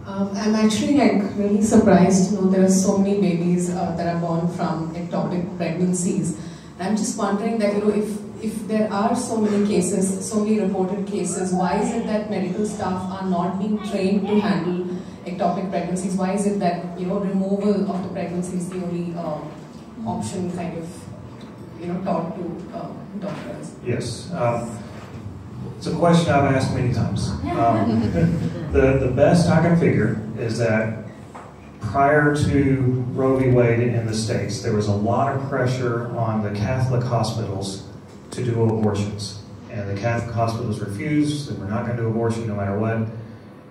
I'm actually really surprised to know there are so many babies that are born from ectopic pregnancies. I'm just wondering that if there are so many cases, so many reported cases, why is it that medical staff are not being trained to handle ectopic pregnancies? Why is it that removal of the pregnancy is the only option kind of taught to doctors? Yes. It's a question I've asked many times. The best I can figure is that prior to Roe v. Wade in the States, there was a lot of pressure on the Catholic hospitals to do abortions. And the Catholic hospitals refused, and we're not going to do abortion no matter what.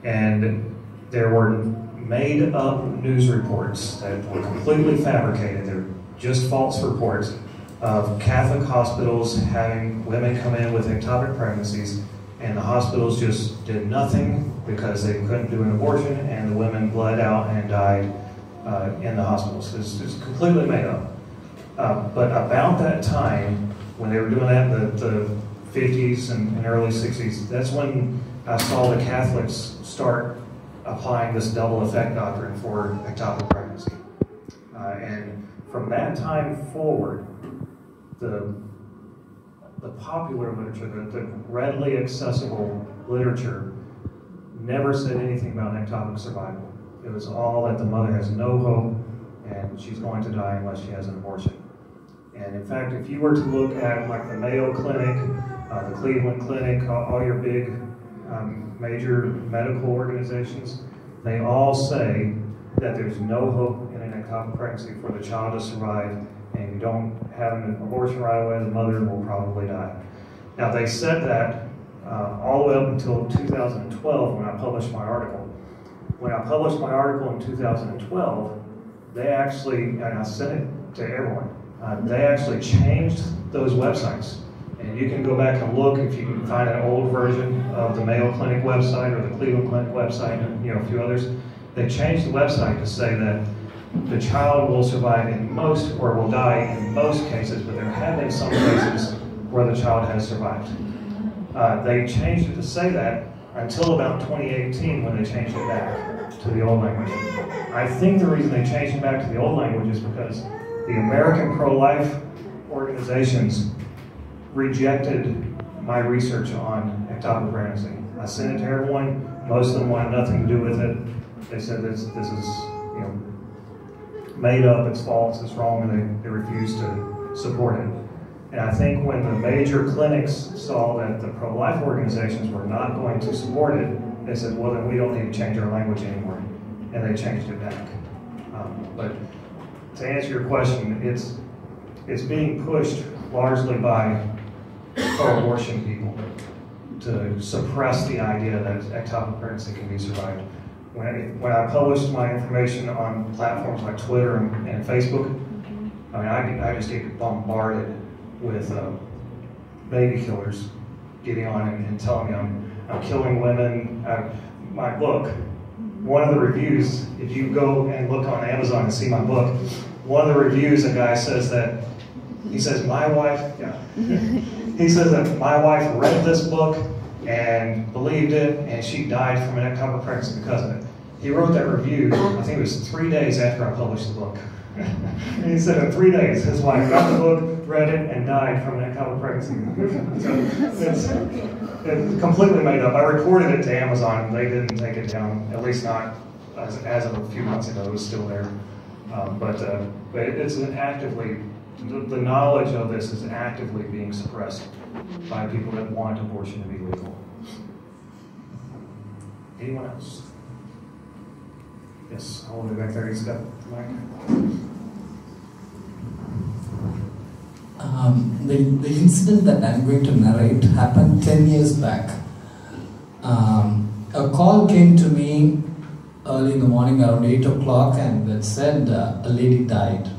And there were made up news reports that were completely fabricated. They're just false reports of Catholic hospitals having women come in with ectopic pregnancies, and the hospitals just did nothing because they couldn't do an abortion, and the women bled out and died in the hospitals. It's completely made up. But about that time, when they were doing that, the 50s and early 60s, that's when I saw the Catholics start applying this double effect doctrine for ectopic pregnancy. And from that time forward, the popular literature, the readily accessible literature, never said anything about ectopic survival. It was all that the mother has no hope and she's going to die unless she has an abortion. And in fact, if you were to look at like the Mayo Clinic, the Cleveland Clinic, all your big major medical organizations, they all say that there's no hope in an ectopic pregnancy for the child to survive, and if you don't have an abortion right away, the mother will probably die. Now, they said that all the way up until 2012 when I published my article. When I published my article in 2012, they actually, and I sent it to everyone, they actually changed those websites. And you can go back and look if you can find an old version of the Mayo Clinic website or the Cleveland Clinic website and a few others. They changed the website to say that the child will survive in most, or will die in most cases, but there have been some cases where the child has survived. They changed it to say that until about 2018 when they changed it back to the old language. I think the reason they changed it back to the old language is because the American pro-life organizations rejected my research on ectopic pregnancy. I sent it to everyone. Most of them wanted nothing to do with it. They said this is made up, it's false, it's wrong, and they refused to support it. And I think when the major clinics saw that the pro-life organizations were not going to support it, they said, well, then we don't need to change our language anymore. And they changed it back. But to answer your question, it's being pushed largely by pro-abortion people to suppress the idea that ectopic pregnancy can be survived. When I published my information on platforms like Twitter and Facebook, I mean, I just get bombarded with baby killers getting on and telling me I'm killing women. My book, one of the reviews, if you go and look on Amazon and see my book, one of the reviews, a guy says that, he says, my wife, he says that my wife read this book and believed it, and she died from an ectopic pregnancy because of it. He wrote that review, I think it was 3 days after I published the book. And he said in 3 days, his wife got the book, read it, and died from an ectopic pregnancy. So it's completely made up. I reported it to Amazon. They didn't take it down, at least not as of a few months ago. It was still there. But it's an actively, the knowledge of this is actively being suppressed by people that want abortion to be legal. Anyone else? Yes, all the way back there. He's got the mic. The incident that I'm going to narrate happened 10 years back. A call came to me early in the morning around 8 o'clock and it said a lady died.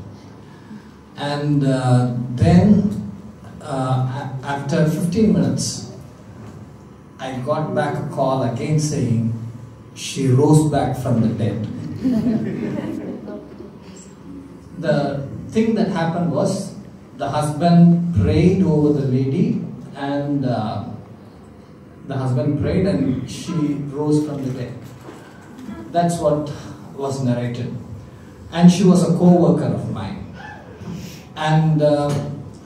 And then after 15 minutes, I got back a call again saying she rose back from the dead. The thing that happened was the husband prayed over the lady, and the husband prayed and she rose from the dead. That's what was narrated. And she was a co-worker of mine. And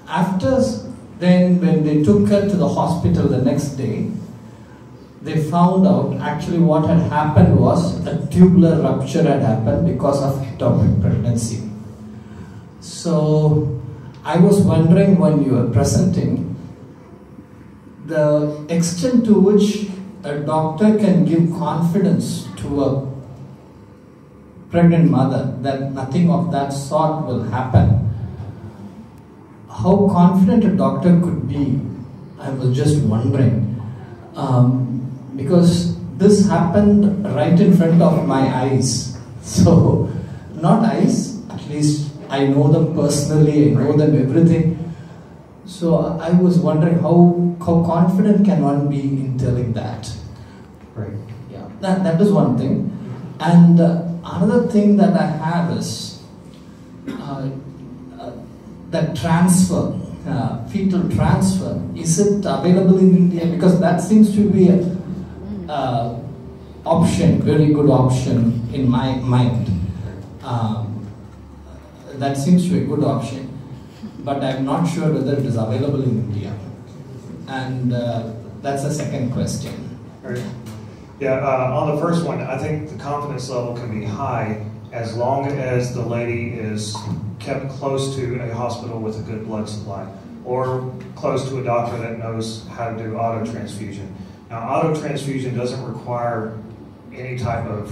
after then, when they took her to the hospital the next day, they found out actually what had happened was a tubular rupture had happened because of ectopic pregnancy. So I was wondering when you were presenting the extent to which a doctor can give confidence to a pregnant mother that nothing of that sort will happen. How confident a doctor could be, I was just wondering. Because this happened right in front of my eyes. So, not eyes, at least I know them personally, I know them everything. So I was wondering how confident can one be in telling that? Right. Yeah, that is one thing. And another thing that I have is that transfer, fetal transfer. Is it available in India? Because that seems to be a option, very good option in my mind. That seems to be a good option, but I'm not sure whether it is available in India. And that's the second question. Right. Yeah, on the first one, I think the confidence level can be high as long as the lady is kept close to a hospital with a good blood supply, or close to a doctor that knows how to do auto transfusion. Now, auto transfusion doesn't require any type of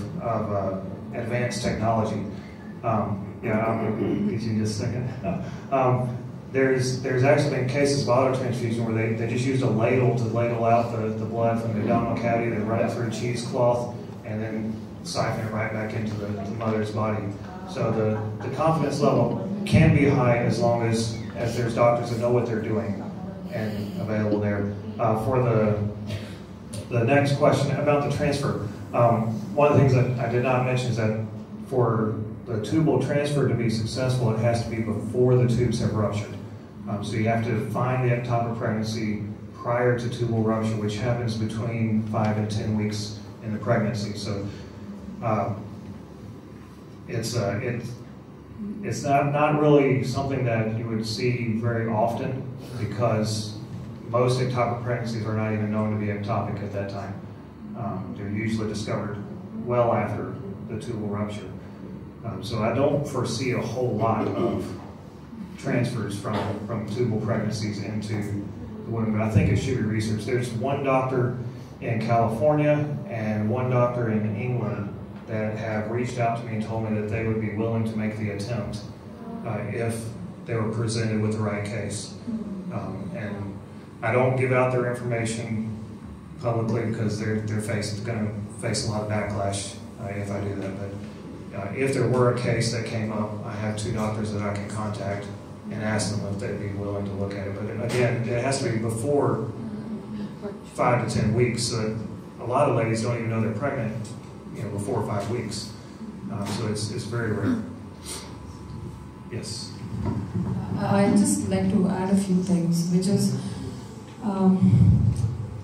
advanced technology. I'll get you in just a second. There's actually been cases of auto transfusion where they just used a ladle to ladle out the blood from the abdominal cavity. They run it through a cheesecloth and then siphon it right back into the mother's body. So the confidence level can be high as long as there's doctors that know what they're doing and available there. For the next question about the transfer, one of the things that I did not mention is that for the tubal transfer to be successful, it has to be before the tubes have ruptured. So you have to find the ectopic pregnancy prior to tubal rupture, which happens between 5 and 10 weeks in the pregnancy. So it's not really something that you would see very often, because most ectopic pregnancies are not even known to be ectopic at that time. They're usually discovered well after the tubal rupture. So I don't foresee a whole lot of transfers from tubal pregnancies into the womb, but I think it should be researched. There's one doctor in California and one doctor in England that have reached out to me and told me that they would be willing to make the attempt if they were presented with the right case. And I don't give out their information publicly because they're going to face a lot of backlash if I do that. But if there were a case that came up, I have 2 doctors that I can contact and ask them if they'd be willing to look at it. But again, it has to be before 5 to 10 weeks. So a lot of ladies don't even know they're pregnant, before 5 weeks. So it's very rare. Yes. I'd just like to add a few things, which is,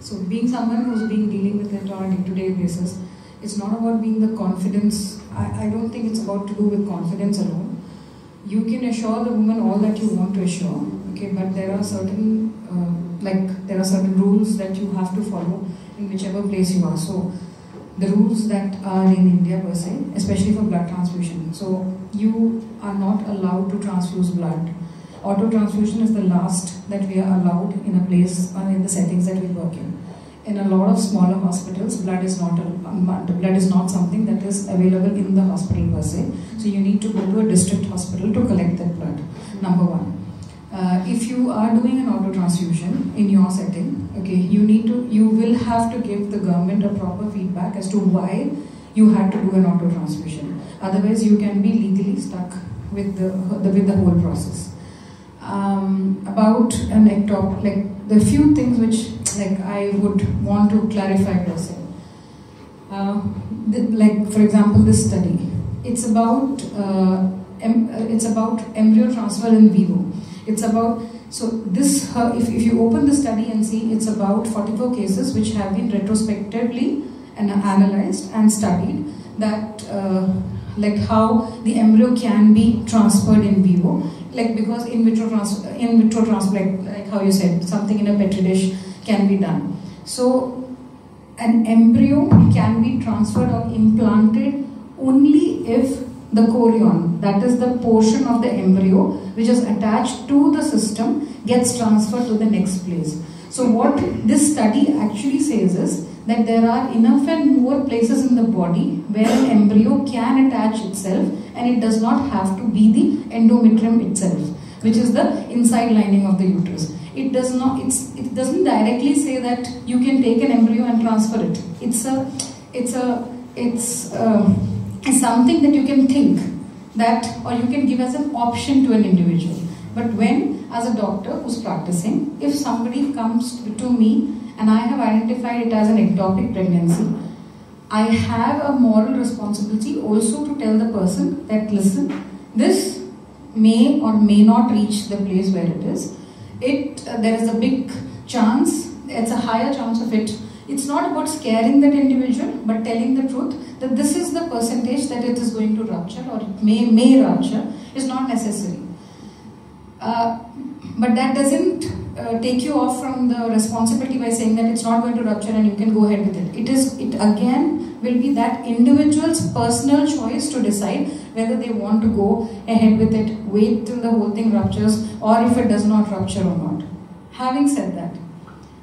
so being someone who's been dealing with it on a day-to-day basis, it's not about being the confidence. I don't think it's about to do with confidence alone. You can assure the woman all that you want to assure, okay, but there are certain, there are certain rules that you have to follow in whichever place you are. So the rules that are in India per se, especially for blood transfusion. So you are not allowed to transfuse blood. Auto transfusion is the last that we are allowed in a place or in the settings that we work in. In a lot of smaller hospitals, blood is not something that is available in the hospital per se. So you need to go to a district hospital to collect that blood. Number one. If you are doing an auto transfusion in your setting, okay, you will have to give the government a proper feedback as to why you had to do an auto transfusion. Otherwise, you can be legally stuck with the whole process. About an ectopic, the few things which I would want to clarify per se. For example, this study. It's about embryo transfer in vivo. It's about, so this, if you open the study and see, it's about 44 cases which have been retrospectively analyzed and studied that how the embryo can be transferred in vivo, because in vitro transfer, like how you said, something in a petri dish can be done. So an embryo can be transferred or implanted only if the chorion, that is the portion of the embryo which is attached to the system, gets transferred to the next place. So what this study actually says is that there are enough and more places in the body where an embryo can attach itself, and it does not have to be the endometrium itself, which is the inside lining of the uterus. It doesn't directly say that you can take an embryo and transfer it. It's something that you can think that, or you can give as an option to an individual. But when, as a doctor who's practicing, if somebody comes to me and I have identified it as an ectopic pregnancy, I have a moral responsibility also to tell the person that, listen, this may or may not reach the place where it is. There is a big chance, it's a higher chance of it. It's not about scaring that individual, but telling the truth that this is the percentage that it is going to rupture, or it may rupture, is not necessary. But that doesn't take you off from the responsibility by saying that it's not going to rupture and you can go ahead with it. It again will be that individual's personal choice to decide whether they want to go ahead with it, wait till the whole thing ruptures, or if it does not rupture or not. Having said that,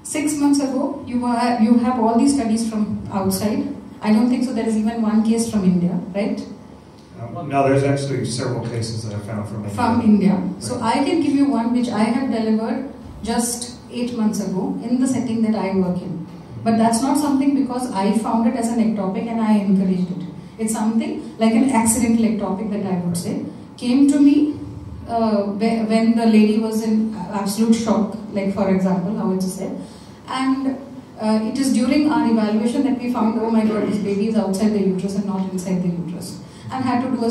6 months ago, you have all these studies from outside. I don't think so there is even one case from India, right? No, there's actually several cases that I found from India. From India. Right. So I can give you one which I have delivered just 8 months ago in the setting that I work in. But that's not something because I found it as an ectopic and I encouraged it. It's something like an accidental ectopic that I would say came to me when the lady was in absolute shock, like for example, how it's said. And it is during our evaluation that we found, oh my God, this baby is outside the uterus and not inside the uterus. And had to do a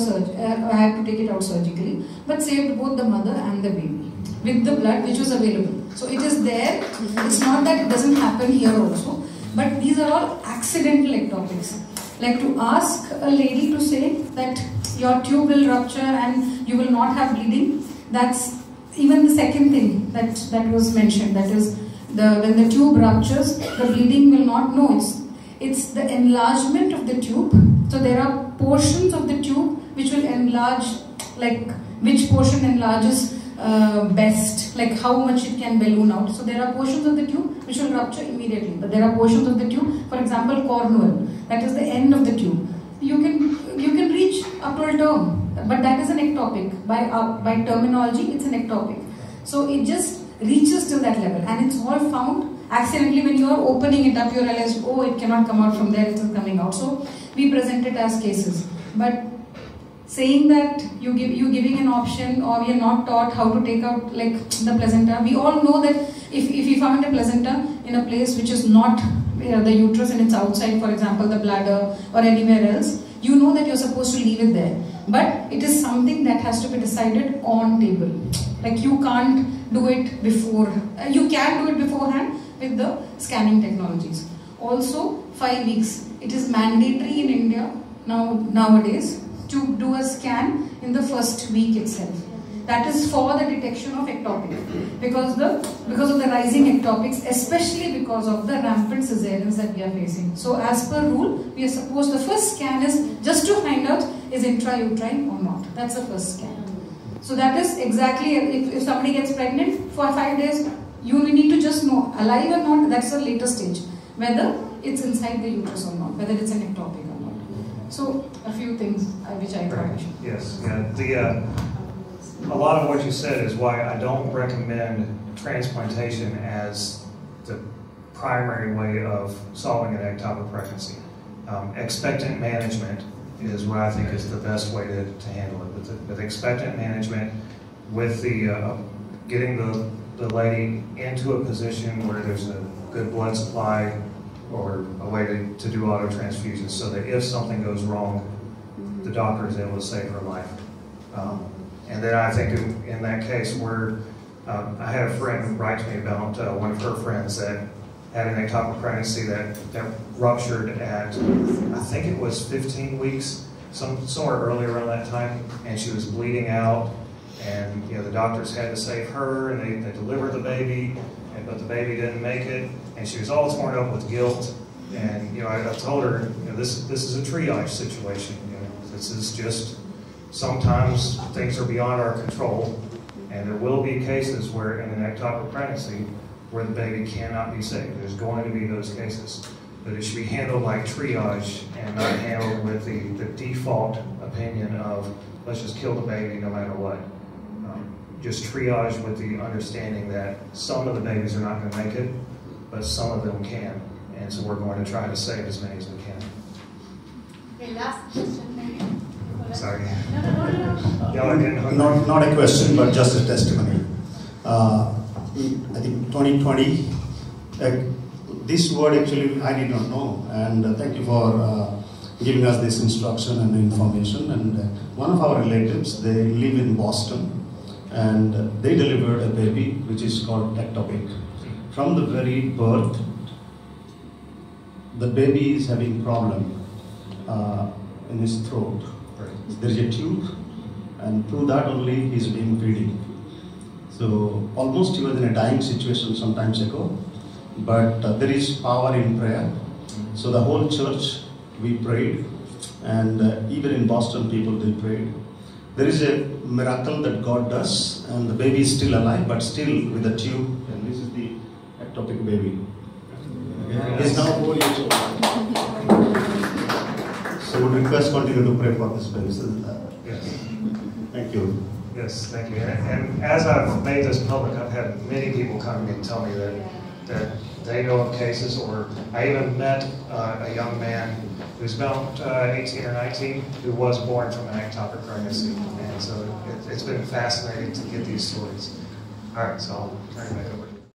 I had to take it out surgically, but saved both the mother and the baby. with the blood which was available. So it is there. It's not that it doesn't happen here also, but these are all accidental ectopics. Like to ask a lady to say that your tube will rupture and you will not have bleeding, that's even the second thing that was mentioned, that is when the tube ruptures, the bleeding will not, no, it's the enlargement of the tube. So there are portions of the tube which will enlarge, like which portion enlarges best, like how much it can balloon out. So there are portions of the tube which will rupture immediately, but there are portions of the tube, for example cornual, that is the end of the tube. You can reach up to a term, but that is an ectopic. By terminology, it's an ectopic. So it just reaches till that level, and it's all found accidentally. When you are opening it up, you realize, oh, it cannot come out from there, it is coming out. So we present it as cases. But saying that you giving an option, or we are not taught how to take out like the placenta. We all know that if we found a placenta in a place which is not the uterus and it's outside, for example the bladder or anywhere else, you know that you're supposed to leave it there. But it is something that has to be decided on table. Like you can't do it before. You can do it beforehand with the scanning technologies. Also 5 weeks. It is mandatory in India nowadays to do a scan in the first week itself. That is for the detection of ectopic, because of the rising ectopics, especially because of the rampant cesareans that we are facing. So as per rule, we are supposed, the first scan is just to find out is intrauterine or not. That's the first scan. So that is exactly, if somebody gets pregnant for 5 days, you need to just know alive or not. That's the later stage, whether it's inside the uterus or not, whether it's an ectopic or not. So a few things which I thought I should. Yes, yeah. A lot of what you said is why I don't recommend transplantation as the primary way of solving an ectopic pregnancy. Expectant management is what I think is the best way to handle it. With expectant management, with the getting the lady into a position where there's a good blood supply or a way to do autotransfusions, so that if something goes wrong, the doctor is able to save her life. And then I think in that case where I had a friend write to me about one of her friends that had an ectopic pregnancy that ruptured at, I think it was 15 weeks, somewhere early around that time, and she was bleeding out, and the doctors had to save her, and they delivered the baby, but the baby didn't make it, and she was all torn up with guilt. And I told her, this is a triage situation. This is just, sometimes things are beyond our control, and there will be cases where in an ectopic pregnancy where the baby cannot be saved. There's going to be those cases, but it should be handled like triage and not handled with the default opinion of let's just kill the baby no matter what. Just triage with the understanding that some of the babies are not going to make it, but some of them can, and so we're going to try to save as many as we can. Okay, last question, maybe. Sorry. No. Not a question, but just a testimony. I think 2020, this word actually I did not know, and thank you for giving us this instruction and information. And one of our relatives, they live in Boston, and they delivered a baby which is called ectopic. From the very birth, the baby is having problem in his throat. There is a tube, and through that only he is being feeding. So almost he was in a dying situation some times ago, but there is power in prayer. So the whole church, we prayed, and even in Boston people, they prayed. There is a miracle that God does, and the baby is still alive, but still with a tube, and this is the ectopic baby. He is now 4 years old. So would request continue to pray for this baby. Yes. Thank you. Yes, thank you. And as I've made this public, I've had many people come to me and tell me that they know of cases, or I even met a young man who's about 18 or 19 who was born from an ectopic pregnancy. And so it's been fascinating to get these stories. All right, so I'll turn it back over.